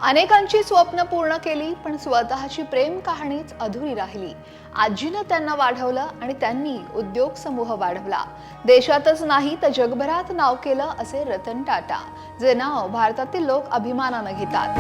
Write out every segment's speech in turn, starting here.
अनेकांची स्वप्न पूर्ण केली, पण स्वतःची प्रेम कहाणीच अधुरी राहिली. आजीनं त्यांना वाढवलं आणि त्यांनी उद्योग समूह वाढवला. देशातच नाही तर जगभरात नाव केलं असे रतन टाटा, जे नाव भारतातील लोक अभिमानानं घेतात.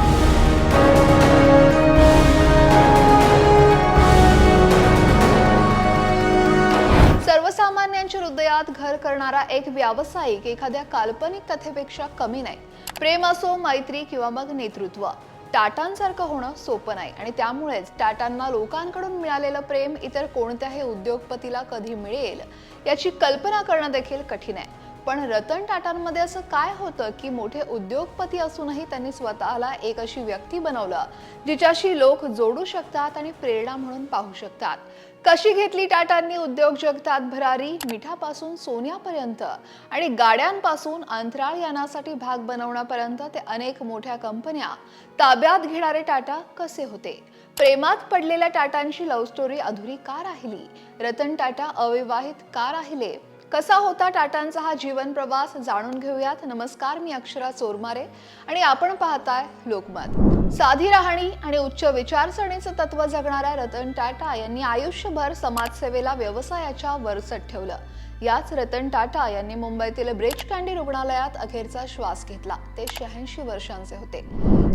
सर्वसामान्यांच्या हृदयात घर करणारा एक व्यावसायिक एखाद्या काल्पनिक कथेपेक्षा कमी नाही. प्रेम असो, मैत्री किंवा मग नेतृत्व, टाटांसारखं होणं सोपं नाही. आणि त्यामुळेच टाटांना लोकांकडून मिळालेलं प्रेम इतर कोणत्याही उद्योगपतीला कधी मिळेल याची कल्पना करणं देखील कठीण आहे. पण रतन टाटांमध्ये असं काय होतं की मोठे उद्योगपती असूनही त्यांनी स्वतःला एक अशी व्यक्ती बनवलं जिच्याशी लोक जोडू शकतात आणि प्रेरणा म्हणून पाहू शकतात. कशी घेतली टाटांनी उद्योग जगतात भरारी, मिठापासून सोन्यापर्यंत आणि गाड्यांपासून अंतराळ यानासाठी भाग बनवण्यापर्यंत ते अनेक मोठ्या कंपन्या ताब्यात घेणारे टाटा कसे होते? प्रेमात पडलेल्या टाटांची लव्ह स्टोरी अधुरी का राहिली? रतन टाटा अविवाहित का राहिले? कसा होता टाटांचा हा जीवन प्रवास? जाणून घेऊयात. नमस्कार, मी अक्षरा चोरमारे आणि आपण पाहताय लोकमत. साधी राहणी आणि उच्च विचारसरणीचं तत्व जगणाऱ्या रतन टाटा यांनी आयुष्यभर समाजसेवेला व्यवसायाच्या वरचढ ठेवलं. याच रतन टाटा यांनी मुंबईतील ब्रीच कँडी रुग्णालयात अखेरचा श्वास घेतला. ते 86 वर्षांचे होते.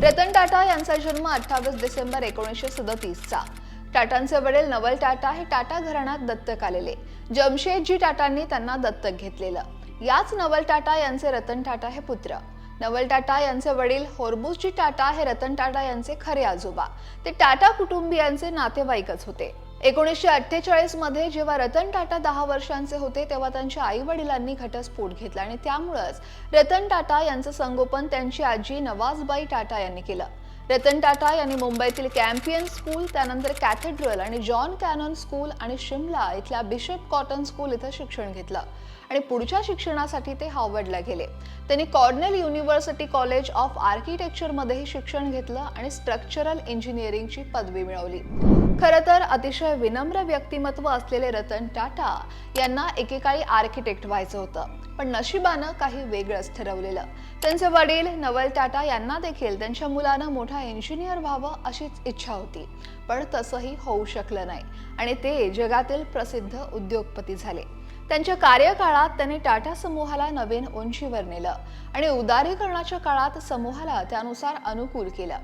रतन टाटा यांचा जन्म 28 डिसेंबर 1937 चा. टाटांचे वडील नवल टाटा हे टाटा घराण्यात दत्तक आलेले. जमशेदजी टाटांनी त्यांना दत्तक घेतलेलं. याच नवल टाटा यांचे रतन टाटा हे पुत्र. नवल टाटा यांचे वडील होर्मुसजी टाटा हे रतन टाटा यांचे खरे आजोबा. ते टाटा कुटुंबियांचे नातेवाईकच होते. 1948 मध्ये जेव्हा रतन टाटा 10 वर्षांचे होते तेव्हा त्यांच्या आई वडिलांनी घटस्फोट घेतला आणि त्यामुळेच रतन टाटा यांचं संगोपन त्यांची आजी नवाजबाई टाटा यांनी केलं. रतन टाटा यांनी मुंबईतील कॅम्पियन स्कूल, त्यानंतर कॅथेड्रल आणि जॉन कॅनन स्कूल आणि शिमला इथल्या बिशप कॉटन स्कूल इथं शिक्षण घेतलं आणि पुढच्या शिक्षणासाठी ते हार्वर्डला गेले. त्यांनी Cornell university college of architecture मध्येही शिक्षण घेतलं आणि स्ट्रक्चरल इंजिनिअरिंगची पदवी मिळवली. खरं तर अतिशय विनम्र व्यक्तिमत्व असलेले रतन टाटा यांना एकेकाळी आर्किटेक्ट व्हायचं होतं, पण नशिबानं काही वेगळंच ठरवलेलं. त्यांचे वडील नवल टाटा यांना देखील त्यांच्या मुलानं मोठा इंजिनियर व्हावं अशीच इच्छा होती, पण तसंही होऊ शकलं नाही आणि ते जगातील प्रसिद्ध उद्योगपती झाले. त्यांच्या कार्यकाळात त्यांनी टाटा समूहाला नवीन उंचीवर नेलं आणि उदारीकरणाच्या काळात समूहाला त्यानुसार अनुकूल केलं.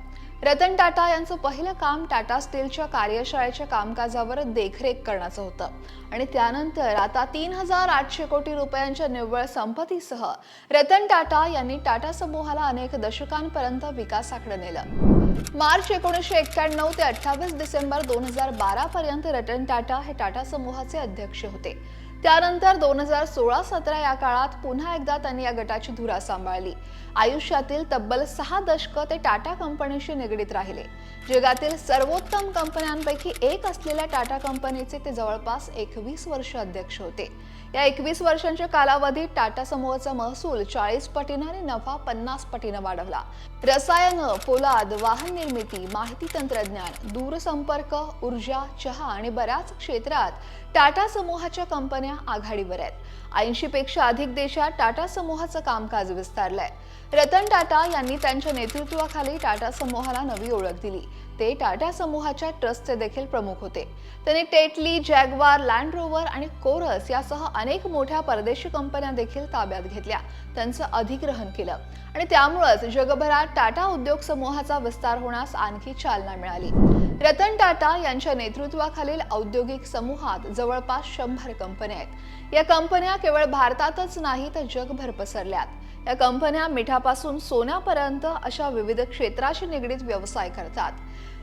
रतन टाटा यांचं पहिलं काम टाटा स्टीलच्या कार्यशाळेच्या कामकाजावर देखरेख करण्याचं होतं आणि त्यानंतर आता 3800 कोटी रुपयांच्या निव्वळ संपत्तीसह रतन टाटा यांनी टाटा समूहाला अनेक दशकांपर्यंत विकासाकडे नेलं. मार्च 1991 ते 28 डिसेंबर 2012 पर्यंत रतन टाटा हे टाटा समूहाचे अध्यक्ष होते. त्यानंतर 2016-17 या काळात पुन्हा एकदा त्यांनी या गटाची धुरा सांभाळली. आयुष्यातील तब्बल 6 दशकं ते टाटा कंपनीशी निगडीत राहिले. जगातील सर्वोत्तम कंपन्यांपैकी एक असलेल्या टाटा कंपनीचे ते जवळपास 21 वर्ष अध्यक्ष होते. या 21 वर्षांच्या कालावधीत टाटा समूहाचा महसूल 40 पटीनं आणि नफा 50 पटीनं वाढवला. रसायनं, पोलाद, वाहन निर्मिती, माहिती तंत्रज्ञान, दूरसंपर्क, ऊर्जा, चहा आणि बऱ्याच क्षेत्रात टाटा समूहाच्या कंपन्या आघाडीवर आहेत. 80 पेक्षा अधिक देशात टाटा समूहाचं कामकाज विस्तारलंय. रतन टाटा यांनी त्यांच्या नेतृत्वाखाली टाटा समूहाला नवी ओळख दिली. ते टाटा समूहाच्या ट्रस्टचे देखील प्रमुख होते. त्यांनी टेटली, जॅग्वार, लँड रोवर आणि कोरस यासह अनेक मोठ्या परदेशी कंपन्या देखील ताब्यात घेतल्या. त्यांचं अधिग्रहण केलं आणि त्यामुळेच जगभरात टाटा उद्योग समूहाचा विस्तार होण्यास आणखी चालना मिळाली. रतन टाटा यांच्या नेतृत्वाखालील औद्योगिक समूहात जवळपास 100 कंपन्या आहेत. या कंपन्या केवळ भारतातच नाही तर जगभर पसरल्यात. या कंपन्या मिठापासून सोन्यापर्यंत अशा विविध क्षेत्राशी निगडीत व्यवसाय करतात.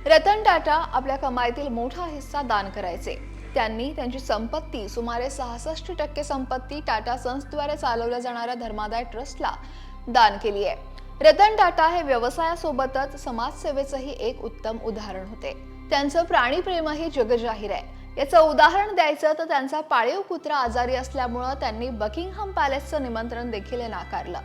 रतन टाटा आपल्या कमाईतील मोठा हिस्सा दान करायचे. त्यांनी त्यांची संपत्ती, सुमारे 66% संपत्ती टाटा सन्सद्वारे चालवल्या जाणाऱ्या धर्मादाय ट्रस्टला दान केली आहे. रतन टाटा हे व्यवसायासोबतच समाजसेवेचंही एक उत्तम उदाहरण होते. त्यांचं प्राणीप्रेमही जगजाहीर आहे. याचं उदाहरण द्यायचं तर त्यांचा पाळीव कुत्रा आजारी असल्यामुळं त्यांनी बकिंगहॅम पॅलेसचं निमंत्रण देखील नाकारलं.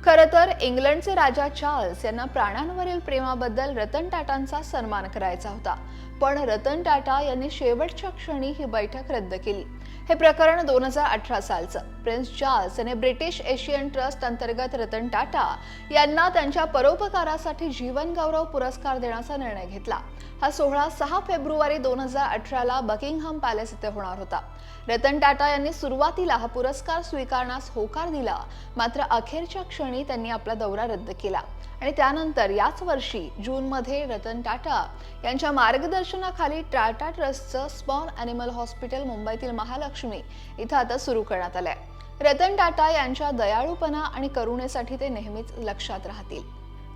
खरं तर इंग्लंडचे राजा चार्ल्स यांना प्राण्यांवरील प्रेमाबद्दल रतन टाटांचा सन्मान करायचा होता, पण रतन टाटा यांनी शेवटच्या क्षणी ही बैठक रद्द केली. हे प्रकरण 2018 सालचं. प्रिन्स चार्ल्स यांनी ब्रिटिश एशियन ट्रस्ट अंतर्गत रतन टाटा यांना त्यांच्या परोपकारासाठी जीवन गौरव पुरस्कार देण्याचा निर्णय घेतला. हा सोहळा 6 फेब्रुवारी 2018ला बकिंगहॅम पॅलेस येथे होणार होता. रतन टाटा यांनी सुरुवातीला हा पुरस्कार स्वीकारण्यास होकार दिला, मात्र अखेरच्या क्षणी त्यांनी आपला दौरा रद्द केला आणि त्यानंतर याच वर्षी जूनमध्ये रतन टाटा यांच्या मार्गदर्शनाखाली टाटा ट्रस्टचं स्मॉल ॲनिमल हॉस्पिटल मुंबईतील महालक्ष्मी इथं आता सुरू करण्यात आलंय. रतन टाटा यांच्या दयाळूपणा आणि करुणेसाठी ते नेहमीच लक्षात राहतील.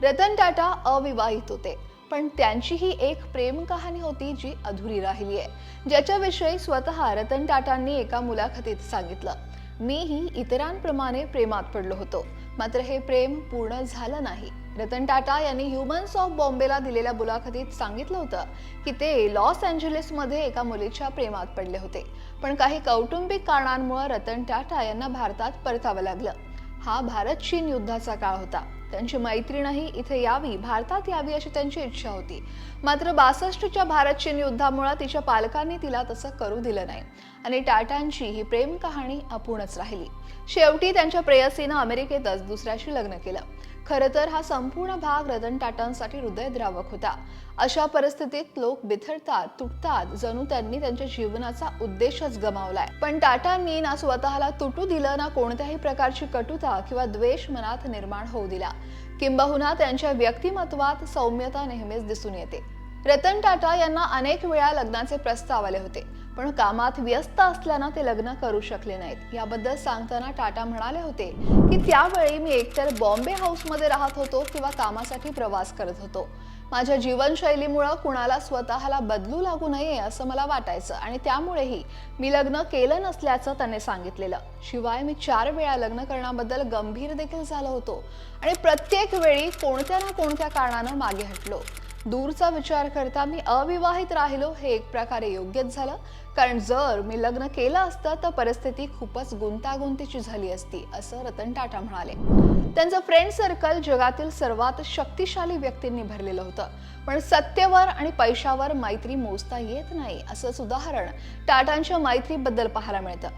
रतन टाटा अविवाहित होते, पण त्यांची ही एक प्रेम कहाणी होती जी अधुरी राहिली आहे, ज्याच्याविषयी स्वतः रतन टाटांनी एका मुलाखतीत सांगितलं. मीही इतरांप्रमाणे प्रेमात पडलो होतो, मात्र हे प्रेम पूर्ण झालं नाही. रतन टाटा यांनी ह्युमन्स ऑफ बॉम्बेला दिलेल्या मुलाखतीत सांगितलं होतं की ते लॉस एंजेलिसमध्ये एका मुलीच्या प्रेमात पडले होते, पण काही कौटुंबिक कारणांमुळे रतन टाटा यांना भारतात परतावं लागलं. हा भारत-चीन युद्धाचा काळ होता. त्यांची मैत्रीणही इथे यावी, भारतात यावी अशी त्यांची इच्छा होती, मात्र 62च्या भारत-चीन युद्धामुळे तिच्या पालकांनी तिला तसं करू दिलं नाही आणि टाटांची ही प्रेम कहाणी अपूर्णच राहिली. शेवटी त्यांच्या प्रेयसीनं अमेरिकेतच दुसऱ्याशी लग्न केलं. खरं तर हा संपूर्ण भाग रतन टाटांसाठी हृदयद्रावक होता. अशा परिस्थितीत लोक बिथरतात, तुटतात, जणू त्यांनी त्यांच्या जीवनाचा उद्देशच गमावलाय. पण टाटांनी ना स्वतःला तुटू दिलं, ना कोणत्याही प्रकारची कटुता किंवा द्वेष मनात निर्माण होऊ दिला. किंबहुना त्यांच्या व्यक्तिमत्वात सौम्यता नेहमीच दिसून येते. रतन टाटा यांना अनेक वेळा लग्नाचे प्रस्ताव आले होते, पण कामात व्यस्त असल्यानं ते लग्न करू शकले नाहीत. याबद्दल सांगताना टाटा म्हणाले होते की त्यावेळी मी एकतर बॉम्बे हाऊसमध्ये राहत होतो किंवा कामासाठी प्रवास करत होतो. माझ्या जीवनशैलीमुळे कुणाला स्वतःला बदलू लागू नये असं मला वाटायचं आणि त्यामुळेही मी लग्न केलं नसल्याचं त्यांनी सांगितलेलं. शिवाय मी 4 वेळा लग्न करण्याबद्दल गंभीर देखील झालो होतो आणि प्रत्येक वेळी कोणत्या ना कोणत्या कारणानं मागे हटलो. दूरचा विचार करता मी अविवाहित राहिलो हे एक प्रकारे योग्यच झालं, कारण जर मी लग्न केलं असतं तर परिस्थिती खूपच गुंतागुंतीची झाली असती, असं रतन टाटा म्हणाले. त्यांचं फ्रेंड सर्कल जगातील सर्वात शक्तिशाली व्यक्तींनी भरलेलं होतं, पण सत्तेवर आणि पैशावर मैत्री मोजता येत नाही असंच उदाहरण टाटांच्या मैत्रीबद्दल पाहायला मिळतं.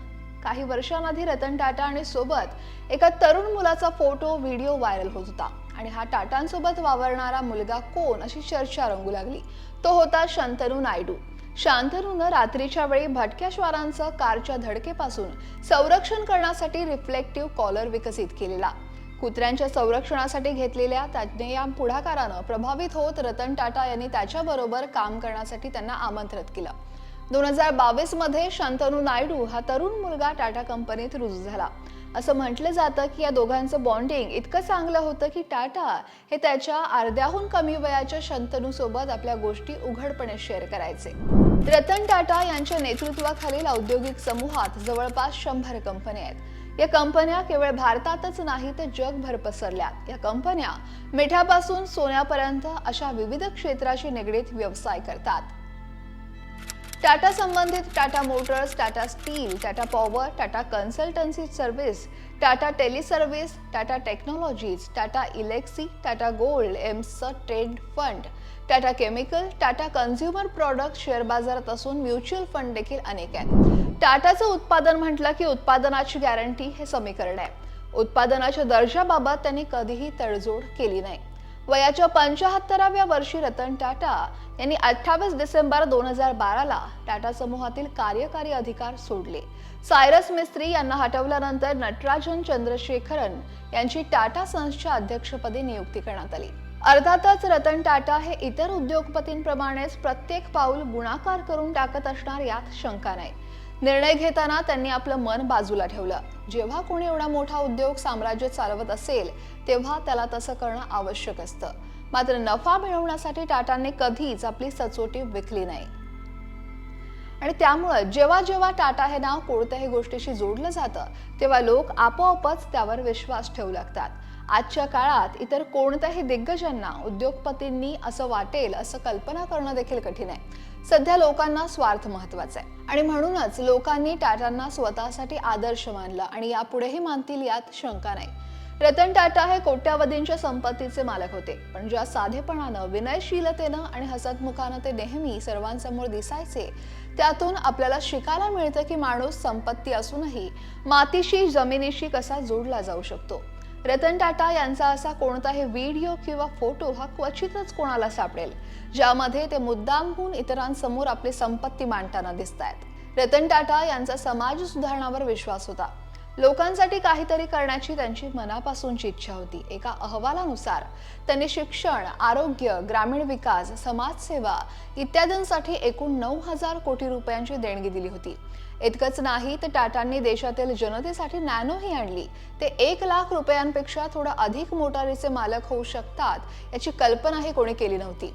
काही वर्षांआधी रतन टाटा आणि सोबत एका तरुण मुलाचा फोटो व्हिडिओ व्हायरल होत होता आणि हा टाटांसोबत वावरणारा मुलगा कोण अशी चर्चा रंगू लागली. तो होता शंतनू नायडू. शांतनूनं रात्रीच्या वेळी भटक्या श्वारांचं कारच्या धडकेपासून संरक्षण करण्यासाठी रिफ्लेक्टिव्ह कॉलर विकसित केलेला. कुत्र्यांच्या संरक्षणासाठी घेतलेल्या त्याने या पुढाकारानं प्रभावित होत रतन टाटा यांनी त्याच्याबरोबर काम करण्यासाठी त्यांना आमंत्रित केलं. 2022 मध्ये शंतनू नायडू हा तरुण मुलगा टाटा कंपनीत रुजू झाला. असं म्हटलं जातं की या दोघांचं बॉन्डिंग इतकं चांगलं होतं की टाटा हे त्याच्या अर्ध्याहून कमी वयाच्या शंतनू सोबत आपल्या गोष्टी उघडपणे शेअर करायचे. रतन टाटा यांच्या नेतृत्वाखालील औद्योगिक समूहात जवळपास 100 कंपन्या आहेत. या कंपन्या केवळ भारतातच नाही तर जगभर पसरल्यात. या कंपन्या मिठापासून सोन्यापर्यंत अशा विविध क्षेत्राशी निगडीत व्यवसाय करतात. टाटा संबंधित Tata motors, Tata steel, Tata power, Tata consultancy service, Tata teleservice, Tata technologies, Tata Elxsi, Tata gold, एम्स trade fund, Tata chemical, Tata consumer product share बाजारात असून म्युच्युअल फंड देखील अनेक आहेत. टाटाचं उत्पादन म्हटलं की उत्पादनाची गॅरंटी हे समीकरण आहे. उत्पादनाच्या दर्जाबाबत त्यांनी कधीही तडजोड केली नाही. वयाच्या 75व्या वर्षी रतन टाटा यांनी 28 डिसेंबर 2012ला टाटा समूहातील कार्यकारी अधिकार सोडले. सायरस मिस्त्री यांना हटवल्यानंतर नटराजन चंद्रशेखरन यांची टाटा सन्सच्या अध्यक्षपदी नियुक्ती करण्यात आली. अर्थातच रतन टाटा हे इतर उद्योगपतींप्रमाणेच प्रत्येक पाऊल गुणाकार करून टाकत असणार यात शंका नाही. निर्णय घेताना त्यांनी आपलं मन बाजूला ठेवलं. जेव्हा कोणी एवढा मोठा उद्योग साम्राज्य चालवत असेल तेव्हा त्याला तसं करणं आवश्यक असतं. मात्र नफा मिळवण्यासाठी टाटांनी कधीच आपली सचोटी विकली नाही आणि त्यामुळे जेव्हा जेव्हा टाटा हे नाव कोणत्याही गोष्टीशी जोडलं जातं तेव्हा लोक आपोआपच त्यावर विश्वास ठेवू लागतात. आजच्या काळात इतर कोणत्याही दिग्गजांना उद्योगपतींनी असं वाटेल असं कल्पना करणं देखील कठीण आहे. सध्या लोकांना स्वार्थ महत्वाचा आहे आणि म्हणूनच लोकांनी टाटांना स्वतःसाठी आदर्श मानलं आणि यापुढेही मानतील यात शंका नाही. रतन टाटा हे कोट्यावधींच्या संपत्तीचे मालक होते, पण ज्या साधेपणानं, विनयशीलतेनं आणि हसतमुखानं ते नेहमी सर्वांसमोर दिसायचे, त्यातून आपल्याला शिकायला मिळतं की माणूस संपत्ती असूनही मातीशी, जमिनीशी कसा जोडला जाऊ शकतो. रतन टाटा यांचा असा कोणताही व्हिडिओ किंवा फोटो हा क्वचितच कोणाला सापडेल ज्यामध्ये ते मुद्दामहून इतरांसमोर आपली संपत्ती मांडताना दिसतायत. रतन टाटा यांचा समाज सुधारणावर विश्वास होता. लोकांसाठी काहीतरी करण्याची त्यांची मनापासूनची इच्छा होती. एका अहवालानुसार त्यांनी शिक्षण, आरोग्य, ग्रामीण विकास, समाजसेवा इत्यादींसाठी एकूण 9,000 कोटी रुपयांची देणगी दिली होती. इतकंच नाही तर टाटांनी देशातील जनतेसाठी नॅनोही आणली. ते 1,00,000 रुपयांपेक्षा थोडं अधिक मोटारीचे मालक होऊ शकतात याची कल्पनाही कोणी केली नव्हती.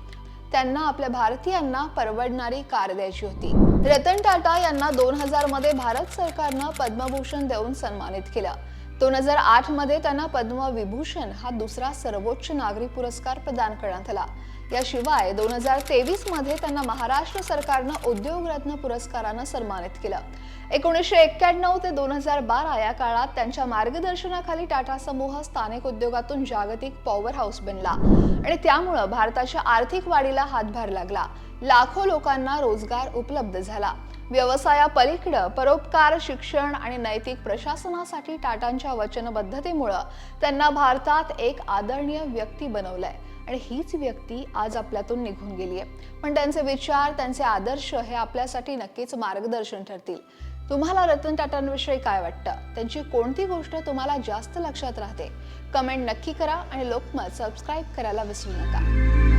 त्यांना आपल्या भारतीयांना परवडणारी कार द्यायची होती. रतन टाटा यांना 2000 मध्ये भारत सरकारनं पद्मभूषण देऊन सन्मानित केलं. 2008 मध्ये त्यांना पद्मविभूषण हा दुसरा सर्वोच्च नागरी पुरस्कार प्रदान करण्यात आला. याशिवाय 2023 मध्ये त्यांना महाराष्ट्र सरकारनं उद्योग रत्न पुरस्कारानं सन्मानित केलं. 1991 ते 2012 या काळात त्यांच्या मार्गदर्शनाखाली टाटा समूह स्थानिक उद्योगातून जागतिक पॉवर हाऊस बनला आणि त्यामुळे भारताच्या आर्थिक वाढीला हातभार लागला. लाखो लोकांना रोजगार उपलब्ध झाला. व्यवसायापलीकडे परोपकार, शिक्षण आणि नैतिक प्रशासनासाठी टाटांच्या वचनबद्धतेमुळे त्यांना भारतात एक आदरणीय व्यक्ती बनवलंय आणि हीच व्यक्ती आज आपल्यातून निघून गेली आहे. पण त्यांचे विचार, त्यांचे आदर्श हे आपल्यासाठी नक्कीच मार्गदर्शन ठरतील. तुम्हाला रतन टाटांविषयी काय वाटतं? त्यांची कोणती गोष्ट तुम्हाला जास्त लक्षात राहते? कमेंट नक्की करा आणि लोकमत सबस्क्राईब करायला विसरू नका.